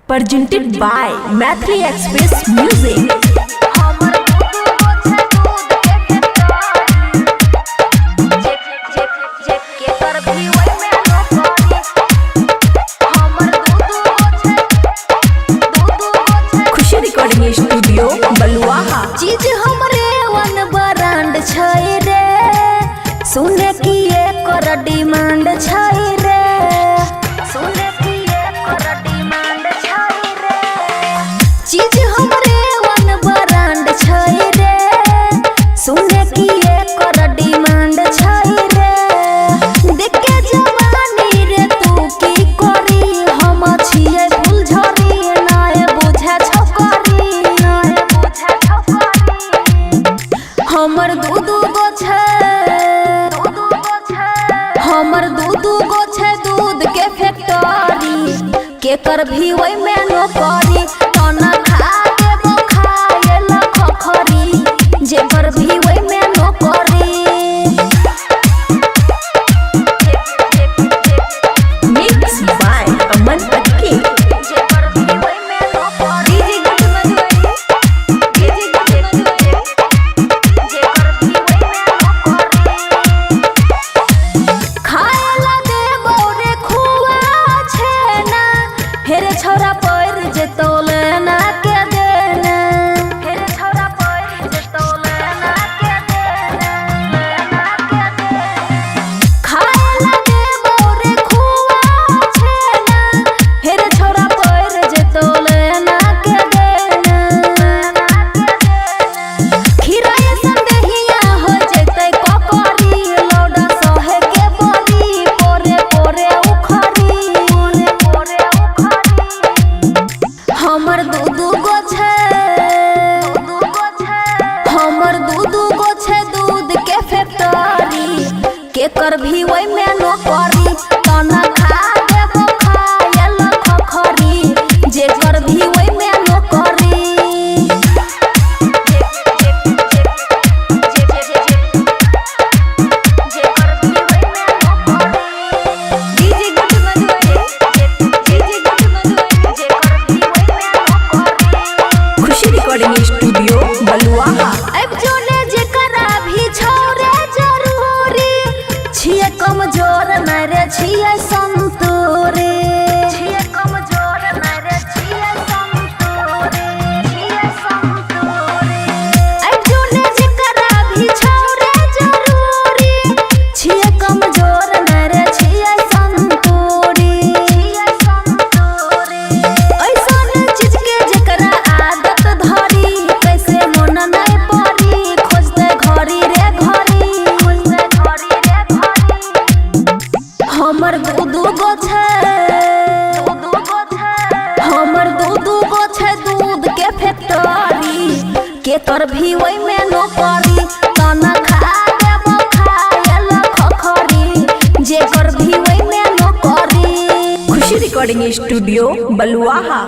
presented by Mathri Express Music. Khushi recording studio Baluaha. चीज हमरे वन brand छै रे, सुने की एकर डिमांड छै रे, सुने की एकर डिमांड छै रे। चीज हमरे वन ब्रांड छै रे, सुने की एकर डिमांड छै रे। देख के जवानी रे तू की करी, हम छियै फुलझड़ी नाय बुझे छोकरी, नाय बुझे छोकरी। हमर दू गो छै, हमर दू गो छै दूध के फैक्टरी, केकर भी ओइ में नौकरी। तना खा देबो खाए ला खखरी, जेकर भी ओइ में नौकरी। Mixed by Aman Akki. जेकर भी ओइ में नौकरी। जेकर भी ओइ में नौकरी। खाए ला देबो रे खुआ छै ना, हेरे छोरा पैर जेतौले ना के देना, हेरे छोरा पैर जेतौले ना के देना, ना के देना। खाए ला देबो रे खुआ छै ना, हेरे छोरा पैर जेतौले ना के देना, ना के देना। खीरा संदेहिया हो जैतै ककरी, लौडा सहे के बरी, पोरे पोरे उखरी, पोरे पोरे उखरी। हमर दू गो छै, हमर दू गो छै दूध के फैक्टरी, केकर भी ओइ में नौकरी। तना खा देबो खाए ला खखरी, जेकर भी ओइ में नौकरी। जेकर भी ओइ में नौकरी। डीजे गुड मधुरे, डीजे गुड मधुरे, जेकर भी ओइ में नौकरी। खुशी रिकॉर्डिंग स्टूडियो बलुआहा। अब जोने जेकरा भी छोरे जरूरी, छिए कमजोर नै रे छिए संतोरे, छिए कमजोर नै रे छिए संतोरे, छिए संतोरे। अब जोने जेकरा भी छोरे जरूरी, छिए कमजोर नै रे छिए संतोरे, छिए संतोरे। ऐसन चीज के जेकरा आदत धरी, कैसे मन नै परी, खोजते घरी रे घरी, खोजते घरी रे घरी। हमर दू गो छै, हमर दू गो छै दूध के फैक्टरी, केकर भी ओइ में नौकरी। तना खा देबो खाए ला खखरी, जेकर भी ओइ में नौकरी। खुशी रिकॉर्डिंग स्टूडियो बलुआहा।